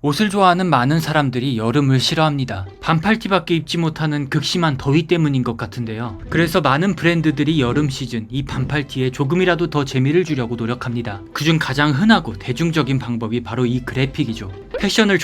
옷을 좋아하는 많은 사람들이 여름을 싫어합니다. 반팔티밖에 입지 못하는 극심한 더위 때문인 것 같은데요. 그래서 많은 브랜드들이 여름 시즌 이 반팔티에 조금이라도 더 재미를 주려고 노력합니다. 그중 가장 흔하고 대중적인 방법이 바로 이 그래픽이죠. 패션을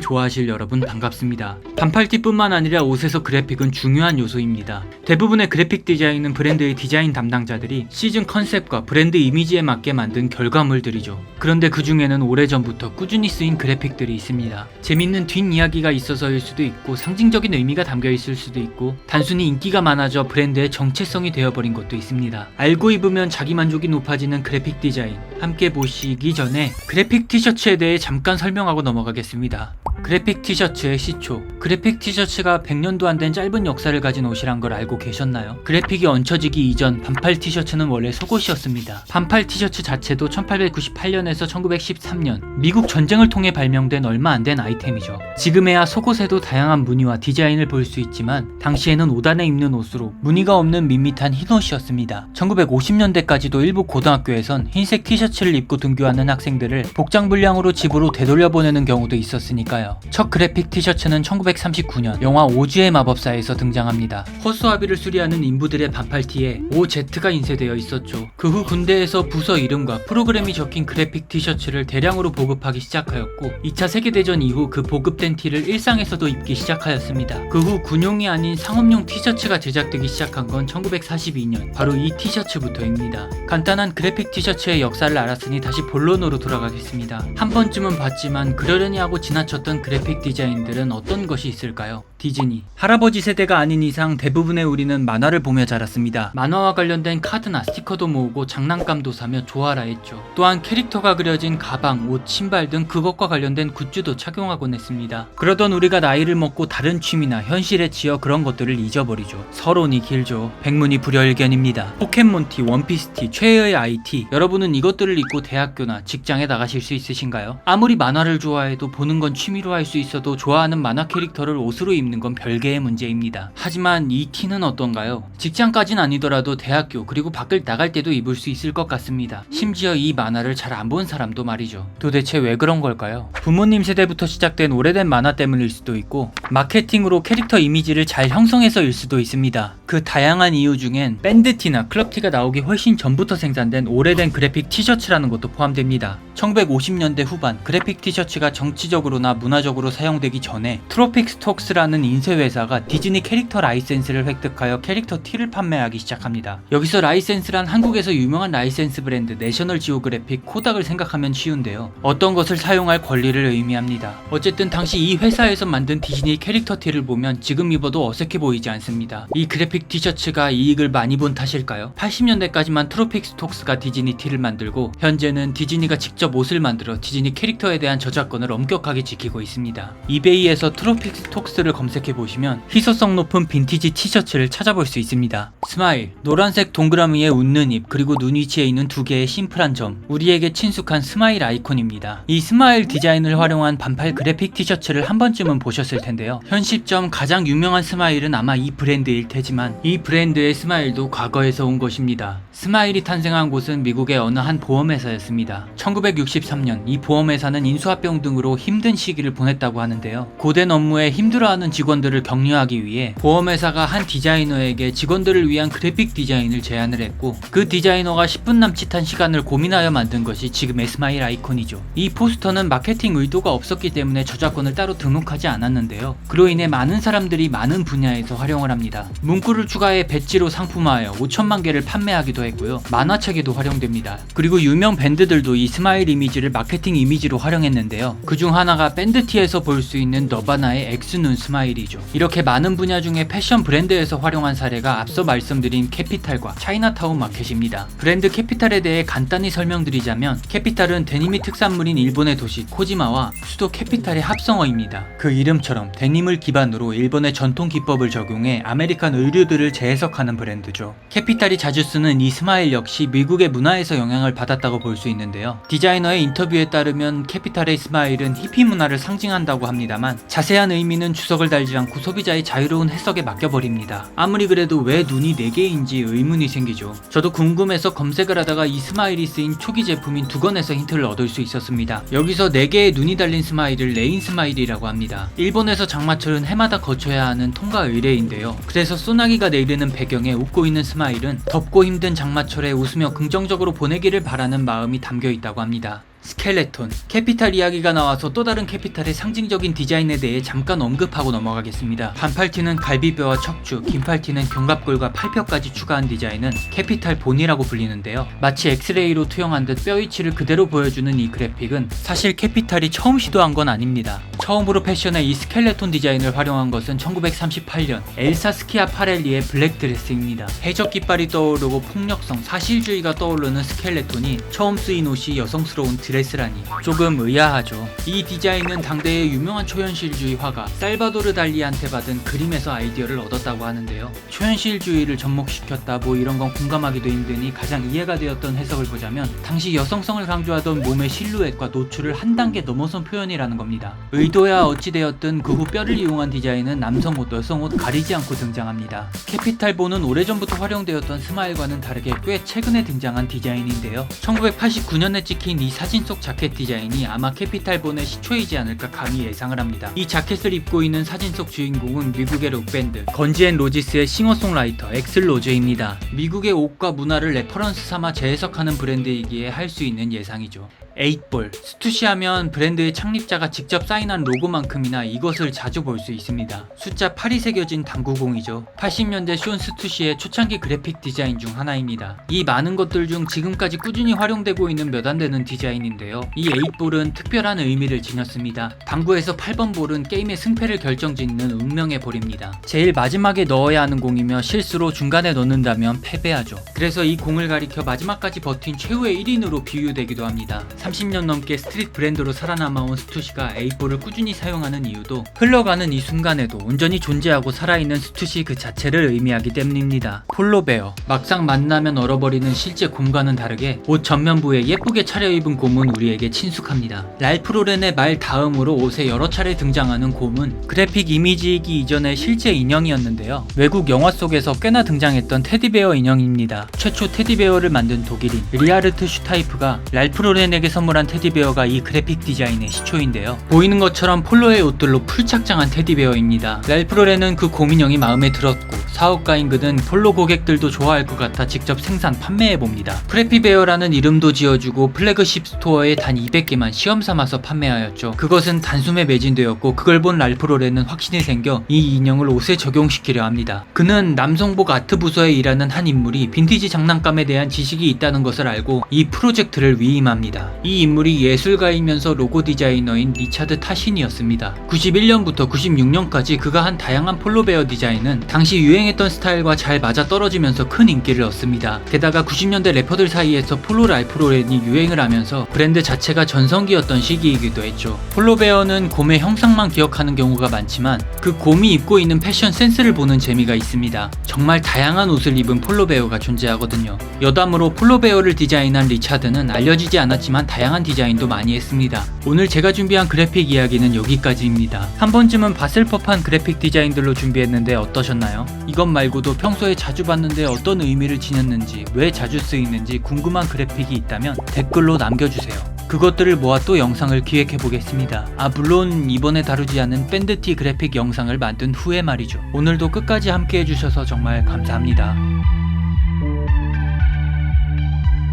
좋아하실 여러분 반갑습니다. 반팔티뿐만 아니라 옷에서 그래픽은 중요한 요소입니다. 대부분의 그래픽 디자인은 브랜드의 디자인 담당자들이 시즌 컨셉과 브랜드 이미지에 맞게 만든 결과물들이죠. 그런데 그 중에는 오래전부터 꾸준히 쓰인 그래픽들이 있습니다. 재밌는 뒷이야기가 있어서일 수도 있고 상징적인 의미가 담겨 있을 수도 있고 단순히 인기가 많아져 브랜드의 정체성이 되어버린 것도 있습니다. 알고 입으면 자기만족이 높아지는 그래픽 디자인 함께 보시기 전에 그래픽 티셔츠에 대해 잠깐 설명하고 넘어가겠습니다. 그래픽 티셔츠의 시초. 그래픽 티셔츠가 100년도 안 된 짧은 역사를 가진 옷이란 걸 알고 계셨나요? 그래픽이 얹혀지기 이전 반팔 티셔츠는 원래 속옷이었습니다. 반팔 티셔츠 자체도 1898년에서 1913년 미국 전쟁을 통해 발명된 얼마 안 된 아이템이죠. 지금에야 속옷에도 다양한 무늬와 디자인을 볼 수 있지만 당시에는 옷 안에 입는 옷으로 무늬가 없는 밋밋한 흰옷이었습니다. 1950년대까지도 일부 고등학교에선 흰색 티셔츠를 입고 등교하는 학생들을 복장 불량으로 집으로 되돌려보내는 경우도 있었으니까요. 첫 그래픽 티셔츠는 1939년 영화 오즈의 마법사에서 등장합니다. 허수아비를 수리하는 인부들의 반팔티에 OZ가 인쇄되어 있었죠. 그 후 군대에서 부서 이름과 프로그램이 적힌 그래픽 티셔츠를 대량으로 보급하기 시작하였고 2차 세계대전 이후 그 보급된 티를 일상에서도 입기 시작하였습니다. 그 후 군용이 아닌 상업용 티셔츠가 제작되기 시작한 건 1942년 바로 이 티셔츠부터입니다. 간단한 그래픽 티셔츠의 역사를 알았으니 다시 본론으로 돌아가겠습니다. 한 번쯤은 봤지만 그러려니 하고 지나쳤던 그래픽 디자인들은 어떤 것이 있을까요? 디즈니. 할아버지 세대가 아닌 이상 대부분의 우리는 만화를 보며 자랐습니다. 만화와 관련된 카드나 스티커도 모으고 장난감도 사며 좋아라 했죠. 또한 캐릭터가 그려진 가방, 옷, 신발 등 그것과 관련된 굿즈도 착용하곤 했습니다. 그러던 우리가 나이를 먹고 다른 취미나 현실에 치여 그런 것들을 잊어버리죠. 서론이 길죠. 백문이 불여일견입니다. 포켓몬티, 원피스티, 최애의 IT. 여러분은 이것들을 입고 대학교나 직장에 나가실 수 있으신가요? 아무리 만화를 좋아해도 보는 건 취미로 할 수 있어도 좋아하는 만화 캐릭터를 옷으로 입는 건 별개의 문제입니다. 하지만 이 티는 어떤가요? 직장까진 아니더라도 대학교 그리고 밖을 나갈 때도 입을 수 있을 것 같습니다. 심지어 이 만화를 잘 안 본 사람도 말이죠. 도대체 왜 그런 걸까요? 부모님 세대부터 시작된 오래된 만화 때문일 수도 있고 마케팅으로 캐릭터 이미지를 잘 형성해서일 수도 있습니다. 그 다양한 이유 중엔 밴드티나 클럽티가 나오기 훨씬 전부터 생산된 오래된 그래픽 티셔츠라는 것도 포함됩니다. 1950년대 후반 그래픽 티셔츠가 정치적으로나 문화적으로 사용되기 전에 트로픽 스톡스라는 인쇄회사가 디즈니 캐릭터 라이센스를 획득하여 캐릭터 티를 판매하기 시작합니다. 여기서 라이센스란 한국에서 유명한 라이센스 브랜드 내셔널 지오그래픽, 코닥을 생각하면 쉬운데요. 어떤 것을 사용할 권리를 의미합니다. 어쨌든 당시 이 회사에서 만든 디즈니 캐릭터 티를 보면 지금 입어도 어색해 보이지 않습니다. 이 그래픽 티셔츠가 이익을 많이 본 탓일까요? 80년대까지만 트로픽 스톡스가 디즈니 티를 만들고 현재는 디즈니가 직접 옷을 만들어 디즈니 캐릭터에 대한 저작권을 엄격하게 지키고 있습니다. 이베이에서 트로픽 스톡스를 검색해보시면 희소성 높은 빈티지 티셔츠를 찾아볼 수 있습니다. 스마일, 노란색 동그라미에 웃는 입 그리고 눈 위치에 있는 두 개의 심플한 점, 우리에게 친숙한 스마일 아이콘입니다. 이 스마일 디자인을 활용한 반팔 그래픽 티셔츠를 한 번쯤은 보셨을 텐데요. 현 시점 가장 유명한 스마일은 아마 이 브랜드일 테지만 이 브랜드의 스마일도 과거에서 온 것입니다. 스마일이 탄생한 곳은 미국의 어느 한 보험회사였습니다. 1963년 이 보험회사는 인수합병 등으로 힘든 시기를 보냈다고 하는데요. 고된 업무에 힘들어하는 직원들을 격려하기 위해 보험회사가 한 디자이너에게 직원들을 위한 그래픽 디자인을 제안을 했고 그 디자이너가 10분 남짓한 시간을 고민하여 만든 것이 지금의 스마일 아이콘이죠. 이 포스터는 마케팅 의도가 없었기 때문에 저작권을 따로 등록하지 않았는데요. 그로 인해 많은 사람들이 많은 분야에서 활용을 합니다. 문구를 추가해 배지로 상품화하여 5천만 개를 판매하기도 했고요. 만화책에도 활용됩니다. 그리고 유명 밴드들도 이 스마일 이미지를 마케팅 이미지로 활용했는데요. 그중 하나가 밴드티에서 볼 수 있는 너바나의 X눈 스마일이죠. 이렇게 많은 분야 중에 패션 브랜드에서 활용한 사례가 앞서 말씀드린 캐피탈과 차이나타운 마켓입니다. 브랜드 캐피탈에 대해 간단히 설명드리자면 캐피탈은 데님이 특산물인 일본의 도시 코지마와 수도 캐피탈의 합성어입니다. 그 이름처럼 데님을 기반으로 일본의 전통 기법을 적용해 아메리칸 의류들을 재해석하는 브랜드죠. 캐피탈이 자주 쓰는 이 스마일 역시 미국의 문화에서 영향을 받았다고 볼 수 있는데요. 디자인 디자이너의 인터뷰에 따르면 캐피탈의 스마일은 히피 문화를 상징한다고 합니다만 자세한 의미는 주석을 달지 않고 소비자의 자유로운 해석에 맡겨버립니다. 아무리 그래도 왜 눈이 4개인지 의문이 생기죠. 저도 궁금해서 검색을 하다가 이 스마일이 쓰인 초기 제품인 두건에서 힌트를 얻을 수 있었습니다. 여기서 4개의 눈이 달린 스마일을 레인 스마일이라고 합니다. 일본에서 장마철은 해마다 거쳐야 하는 통과 의례인데요. 그래서 소나기가 내리는 배경에 웃고 있는 스마일은 덥고 힘든 장마철에 웃으며 긍정적으로 보내기를 바라는 마음이 담겨 있다고 합니다. 스켈레톤, 캐피탈 이야기가 나와서 또 다른 캐피탈의 상징적인 디자인에 대해 잠깐 언급하고 넘어가겠습니다. 반팔티는 갈비뼈와 척추, 긴팔티는 견갑골과 팔뼈까지 추가한 디자인은 캐피탈 본이라고 불리는데요. 마치 엑스레이로 투영한 듯 뼈 위치를 그대로 보여주는 이 그래픽은 사실 캐피탈이 처음 시도한 건 아닙니다. 처음으로 패션에 이 스켈레톤 디자인을 활용한 것은 1938년 엘사 스키아파렐리의 블랙드레스입니다. 해적 깃발이 떠오르고 폭력성, 사실주의가 떠오르는 스켈레톤이 처음 쓰인 옷이 여성스러운 드레스라니 조금 의아하죠. 이 디자인은 당대의 유명한 초현실주의 화가 살바도르 달리한테 받은 그림에서 아이디어를 얻었다고 하는데요. 초현실주의를 접목시켰다 뭐 이런 건 공감하기도 힘드니 가장 이해가 되었던 해석을 보자면 당시 여성성을 강조하던 몸의 실루엣과 노출을 한 단계 넘어선 표현이라는 겁니다. 의도야 어찌되었든 그 후 뼈를 이용한 디자인은 남성 옷, 여성 옷 가리지 않고 등장합니다. 캐피탈본은 오래전부터 활용되었던 스마일과는 다르게 꽤 최근에 등장한 디자인인데요. 1989년에 찍힌 이 사진 속 자켓 디자인이 아마 캐피탈본의 시초이지 않을까 감히 예상을 합니다. 이 자켓을 입고 있는 사진 속 주인공은 미국의 록밴드 건지 앤 로지스의 싱어송라이터 엑슬 로즈입니다. 미국의 옷과 문화를 레퍼런스 삼아 재해석하는 브랜드이기에 할 수 있는 예상이죠. 8볼, 스투시 하면 브랜드의 창립자가 직접 사인한 로고만큼이나 이것을 자주 볼 수 있습니다. 숫자 8이 새겨진 당구공이죠. 80년대 쇼 스투시의 초창기 그래픽 디자인 중 하나입니다. 이 많은 것들 중 지금까지 꾸준히 활용되고 있는 몇 안 되는 디자인인데요. 이 8볼은 특별한 의미를 지녔습니다. 당구에서 8번 볼은 게임의 승패를 결정짓는 운명의 볼입니다. 제일 마지막에 넣어야 하는 공이며 실수로 중간에 넣는다면 패배하죠. 그래서 이 공을 가리켜 마지막까지 버틴 최후의 1인으로 비유되기도 합니다. 30년 넘게 스트릿 브랜드로 살아남아온 스투시가 8볼을 꾸준히 사용하는 이유도 흘러가는 이 순간에도 온전히 존재하고 살아있는 스투시 그 자체를 의미하기 때문입니다. 폴로베어, 막상 만나면 얼어버리는 실제 곰과는 다르게 옷 전면부에 예쁘게 차려입은 곰은 우리에게 친숙합니다. 랄프 로렌의 말 다음으로 옷에 여러 차례 등장하는 곰은 그래픽 이미지이기 이전의 실제 인형이었는데요. 외국 영화 속에서 꽤나 등장했던 테디베어 인형입니다. 최초 테디베어를 만든 독일인 리하르트 슈타이프가 랄프 로렌에게 선물한 테디베어가 이 그래픽 디자인의 시초인데요. 보이는 것처럼 폴로의 옷들로 풀착장한 테디베어입니다. 랄프 로렌은 그 곰인형이 마음에 들었고 사업가인 그는 폴로 고객들도 좋아할 것 같아 직접 생산 판매해봅니다. 프레피베어라는 이름도 지어주고 플래그십 스토어에 단 200개만 시험 삼아서 판매하였죠. 그것은 단숨에 매진되었고 그걸 본 랄프 로렌은 확신이 생겨 이 인형을 옷에 적용시키려 합니다. 그는 남성복 아트 부서에 일하는 한 인물이 빈티지 장난감에 대한 지식이 있다는 것을 알고 이 프로젝트를 위임합니다. 이 인물이 예술가이면서 로고 디자이너인 리차드 타신이었습니다. 91년부터 96년까지 그가 한 다양한 폴로베어 디자인은 당시 유행했던 스타일과 잘 맞아떨어지면서 큰 인기를 얻습니다. 게다가 90년대 래퍼들 사이에서 폴로 랄프 로렌이 유행을 하면서 브랜드 자체가 전성기였던 시기이기도 했죠. 폴로베어는 곰의 형상만 기억하는 경우가 많지만 그 곰이 입고 있는 패션 센스를 보는 재미가 있습니다. 정말 다양한 옷을 입은 폴로베어가 존재하거든요. 여담으로 폴로베어를 디자인한 리차드는 알려지지 않았지만 다양한 디자인도 많이 했습니다. 오늘 제가 준비한 그래픽 이야기는 여기까지입니다. 한 번쯤은 봤을 법한 그래픽 디자인들로 준비했는데 어떠셨나요? 이것 말고도 평소에 자주 봤는데 어떤 의미를 지녔는지, 왜 자주 쓰이는지 궁금한 그래픽이 있다면 댓글로 남겨주세요. 그것들을 모아 또 영상을 기획해보겠습니다. 물론 이번에 다루지 않은 밴드티 그래픽 영상을 만든 후에 말이죠. 오늘도 끝까지 함께 해주셔서 정말 감사합니다.